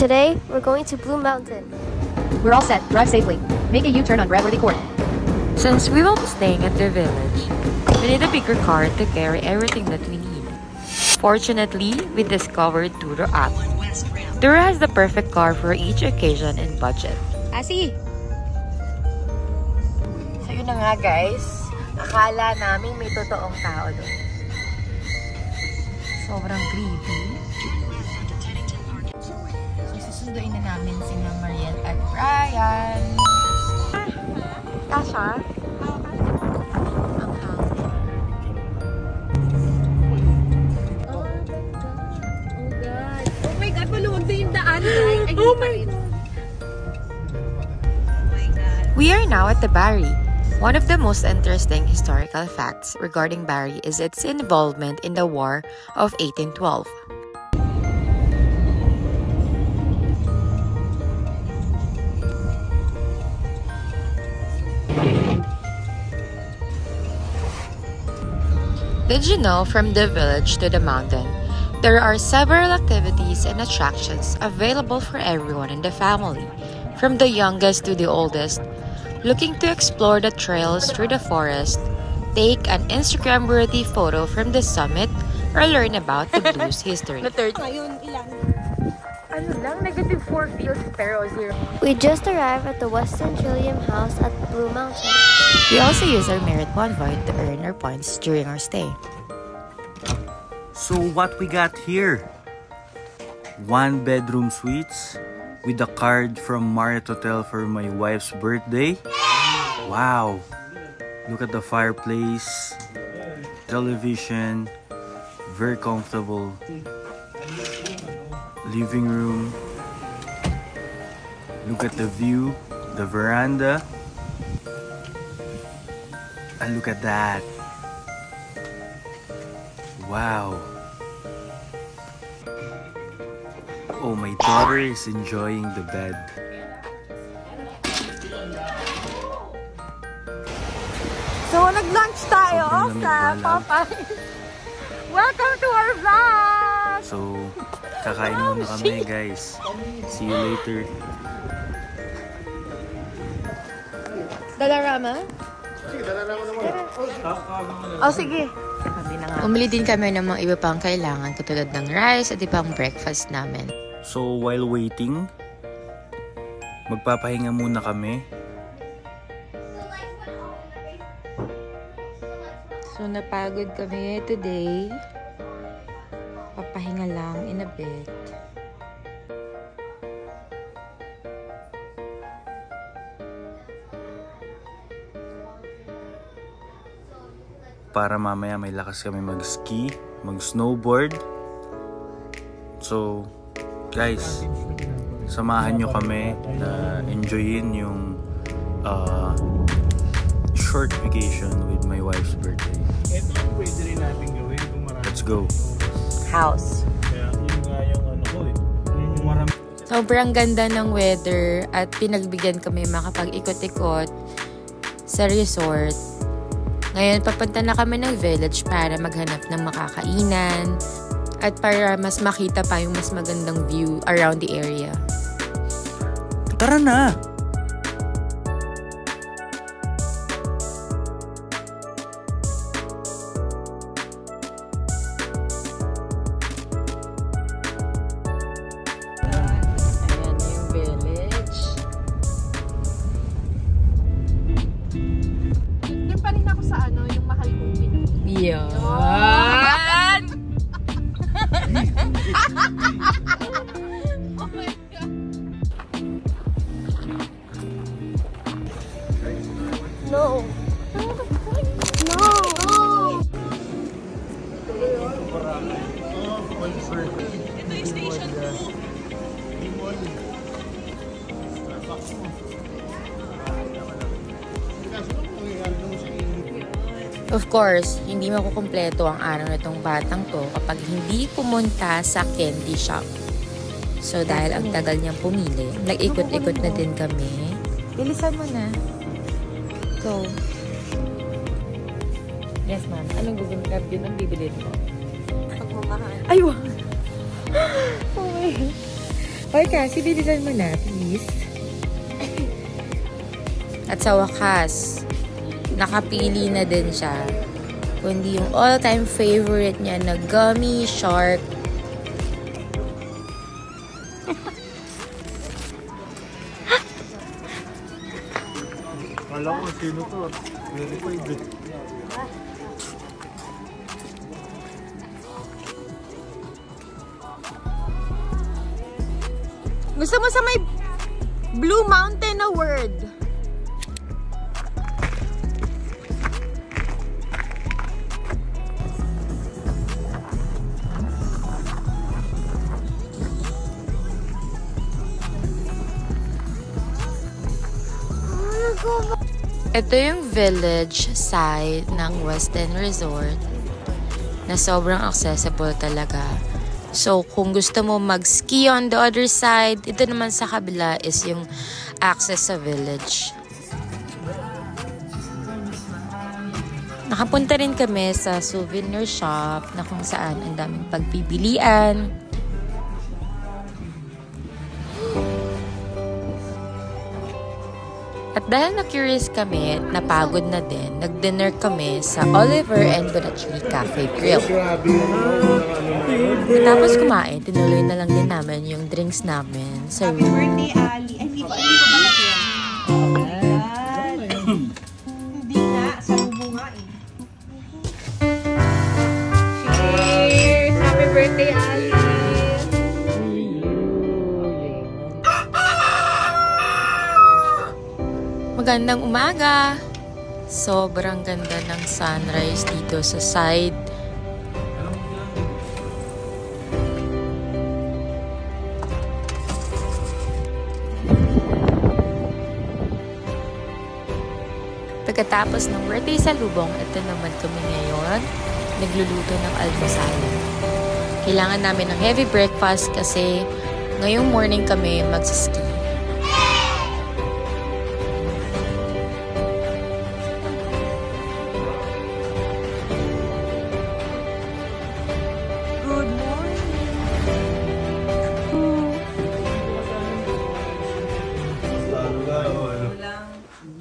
Today, we're going to Blue Mountain. We're all set. Drive safely. Make a U-turn on Redworthy Court. Since we will be staying at the village, we need a bigger car to carry everything that we need. Fortunately, we discovered Turo app. Turo has the perfect car for each occasion and budget. Asi! So yun na nga guys, akala namin may totoong tao doon. Sobrang creepy. So susunduin na namin sina Mariel at Brian. Tasha? Oh my God. We are now at the Barry. One of the most interesting historical facts regarding Barry is its involvement in the War of 1812. Did you know from the village to the mountain, there are several activities and attractions available for everyone in the family, from the youngest to the oldest. Looking to explore the trails through the forest, take an Instagram-worthy photo from the summit, or learn about the Blues history. -4 feels pero 0. We just arrived at the Weston Trillium House at Blue Mountain. We also use our Merit Convoy to earn our points during our stay. So what we got here? 1-bedroom suites with a card from Marriott Hotel for my wife's birthday. Wow! Look at the fireplace, television, very comfortable. Living room. Look at the view, the veranda. And look at that. Wow. Oh, my daughter is enjoying the bed. So, nag-lunch tayo sa Popeyes. Welcome to our vlog! So, kakain muna kami guys. See you later. Dalarama? Sige, dalarama naman. Oh, sige. Umili din kami ng mga iba pang kailangan katulad ng rice at ibang breakfast namin. So, while waiting, magpapahinga muna kami. So, napagod kami today. Papahinga lang in a bit. Para mamaya may lakas kami mag-ski, mag-snowboard. So, guys, samahan nyo kami na enjoyin yung short vacation with my wife's birthday. Ito yung pwede rin natin gawin kung marami. Let's go. House. Kaya yun nga yung ano ko eh. Kung marami. Sobrang ganda ng weather at pinagbigyan kami makapag-ikot-ikot sa resort. Ngayon, papunta na kami ng village para maghanap ng makakainan at para mas makita pa yung mas magandang view around the area. Tara na! Ayan na yung village. Doon pa rin ako sa ano, yung mahal kong Pinoy. Yan! Oh my God! No. No. Ito yung station 2. Of course, hindi makukumpleto ang araw na itong batang to kapag hindi pumunta sa candy shop. So, dahil ang tagal niyang pumili, nag-ikot-ikot na din kami. Bilisan mo na. Go. Yes, ma'am. Anong gugugrab din ang bibilin mo? Pagmamahal. Ay, wow! Oh my God. Hoy, Cassie, bilisan mo na, please. At sa wakas, nakapili na din siya. Kundi yung all-time favorite niya na gummy shark. Kala ko, sino to? Verified eh. Gusto mo sa may Blue Mountain na word? Ito yung village side ng Westin Resort na sobrang accessible talaga. So, kung gusto mo mag-ski on the other side, ito naman sa kabila is yung access sa village. Nakapunta rin kami sa souvenir shop na kung saan ang daming pagpipilian. At dahil na-curious kami at napagod na din, nag-dinner kami sa Oliver and Bonacini Cafe Grill. Tapos kumain, tinuloy na lang din namin yung drinks namin sa room. Happy birthday, Ali. Ay, hindi pa pala yan. Hindi nga, sa lubo nga eh. Cheers! Happy birthday, Ali! Magandang umaga! Sobrang ganda ng sunrise dito sa side. Pagkatapos ng birthday sa Lubong, ito naman kami ngayon, nagluluto ng almusal. Kailangan namin ng heavy breakfast kasi ngayong morning kami magsiski. Good morning!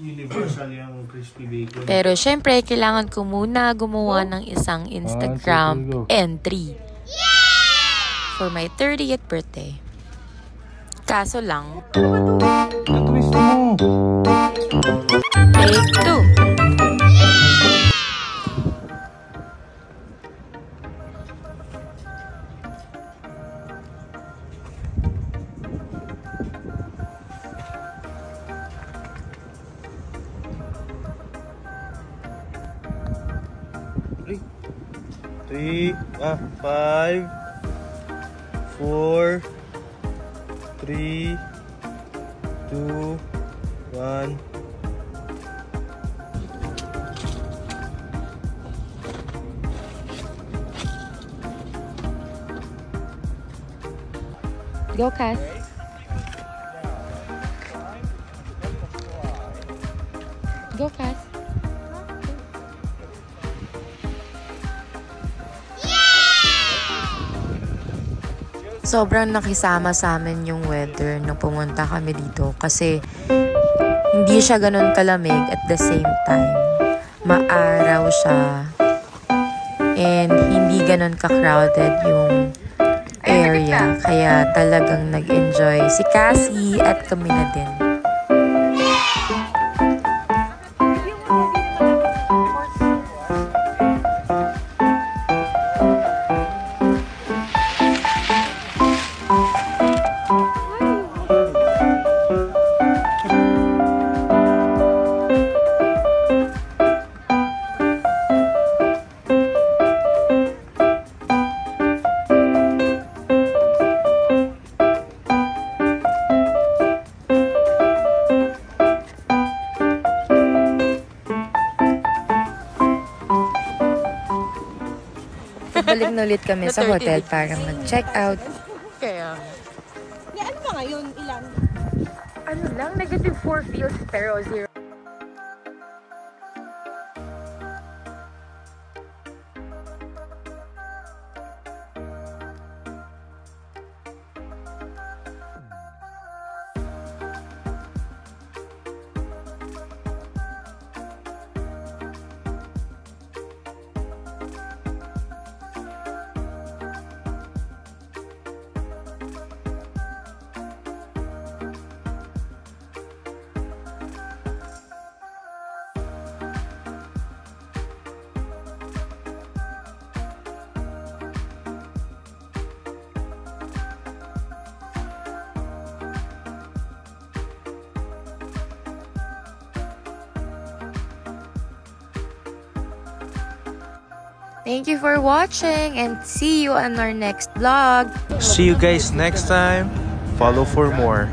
Universal yung crispy bacon. Pero syempre, kailangan ko muna gumawa ng isang Instagram entry for my 30th birthday. Kaso lang, Natwist mo! take 2. Three, 5, 4, 3, 2, 1. Go, Cass. Go, Cass. Sobrang nakisama sa amin yung weather nung pumunta kami dito kasi hindi siya ganun kalamig at the same time. Maaraw siya and hindi ganun ka-crowded yung area. Kaya talagang nag-enjoy si Cassie at kami na din. Balik na ulit kami sa hotel para mag-check out. Kaya, Ano ba ngayon? Ilan? ano lang, negative 4 feels pero 0. Thank you for watching and see you on our next vlog. See you guys next time. Follow for more.